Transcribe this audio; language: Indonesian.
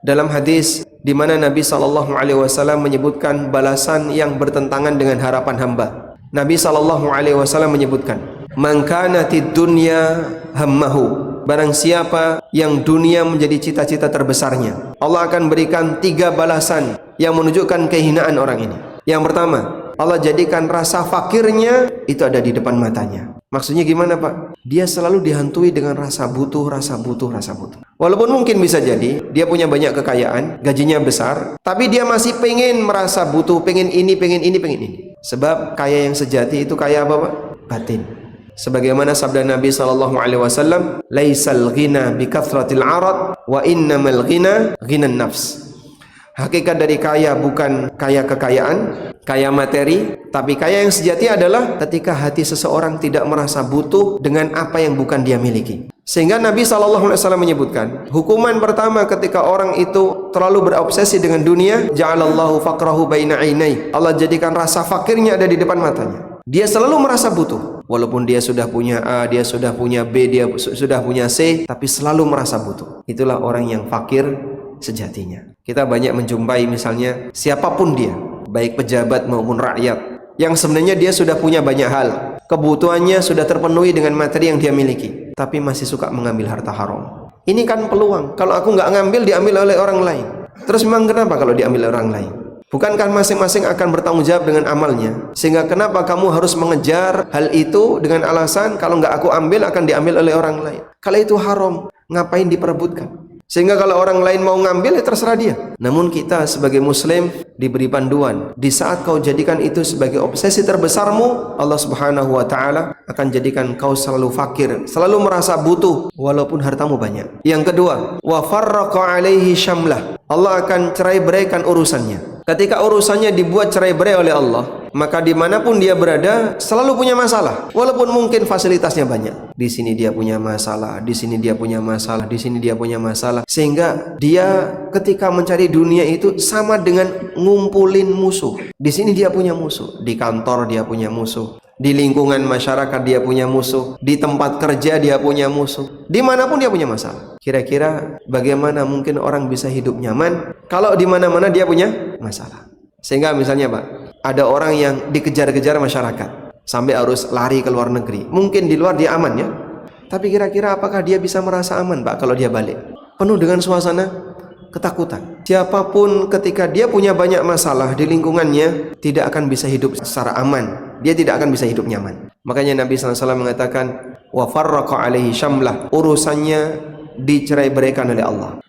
dalam hadis di mana Nabi SAW menyebutkan balasan yang bertentangan dengan harapan hamba. Nabi SAW menyebutkan, "Man kanatid dunya hammahu." Barang siapa yang dunia menjadi cita-cita terbesarnya, Allah akan berikan 3 balasan yang menunjukkan kehinaan orang ini. Yang pertama, Allah jadikan rasa fakirnya itu ada di depan matanya. Maksudnya gimana, Pak? Dia selalu dihantui dengan rasa butuh, rasa butuh, rasa butuh. Walaupun mungkin bisa jadi dia punya banyak kekayaan, gajinya besar, tapi dia masih pengen merasa butuh, pengen ini, pengen ini, pengen ini. Sebab kaya yang sejati itu kaya apa, Pak? Batin. Sebagaimana sabda Nabi SAW, "Laisal ghina bi kathratil 'arad wa innamal ghina ghinan nafs." Hakikat dari kaya bukan kaya kekayaan, kaya materi, tapi kaya yang sejati adalah ketika hati seseorang tidak merasa butuh dengan apa yang bukan dia miliki. Sehingga Nabi SAW menyebutkan, hukuman pertama ketika orang itu terlalu berobsesi dengan dunia, ja'alallahu faqrahu baina 'ainai. Allah jadikan rasa fakirnya ada di depan matanya. Dia selalu merasa butuh, walaupun dia sudah punya A, dia sudah punya B, dia sudah punya C, tapi selalu merasa butuh. Itulah orang yang fakir sejatinya. Kita banyak menjumpai misalnya siapapun dia, baik pejabat maupun rakyat, yang sebenarnya dia sudah punya banyak hal, kebutuhannya sudah terpenuhi dengan materi yang dia miliki, tapi masih suka mengambil harta haram. Ini kan peluang. Kalau aku nggak ngambil, diambil oleh orang lain. Terus memang kenapa kalau diambil orang lain? Bukankah masing-masing akan bertanggung jawab dengan amalnya? Sehingga kenapa kamu harus mengejar hal itu dengan alasan kalau nggak aku ambil akan diambil oleh orang lain? Kalau itu haram, ngapain diperebutkan? Sehingga kalau orang lain mau ngambil, ya terserah dia. Namun kita sebagai muslim diberi panduan. Di saat kau jadikan itu sebagai obsesi terbesarmu, Allah Subhanahu wa ta'ala akan jadikan kau selalu fakir, selalu merasa butuh walaupun hartamu banyak. Yang kedua, wa farraqa alaihi syamlah. Allah akan cerai-beraikan urusannya. Ketika urusannya dibuat cerai-berai oleh Allah, maka dimanapun dia berada selalu punya masalah. Walaupun mungkin fasilitasnya banyak. Di sini dia punya masalah, di sini dia punya masalah, di sini dia punya masalah. Sehingga dia ketika mencari dunia itu sama dengan ngumpulin musuh. Di sini dia punya musuh, di kantor dia punya musuh, di lingkungan masyarakat dia punya musuh, di tempat kerja dia punya musuh, dimanapun dia punya masalah. Kira-kira bagaimana mungkin orang bisa hidup nyaman kalau di mana-mana dia punya masalah? Sehingga misalnya, Pak, ada orang yang dikejar-kejar masyarakat sampai harus lari ke luar negeri. Mungkin di luar dia aman ya, tapi kira-kira apakah dia bisa merasa aman, Pak, kalau dia balik? Penuh dengan suasana ketakutan. Siapapun ketika dia punya banyak masalah di lingkungannya tidak akan bisa hidup secara aman. Dia tidak akan bisa hidup nyaman. Makanya Nabi SAW mengatakan, wa farraqa alaihi syamlah, urusannya dicerai-beraikan oleh Allah.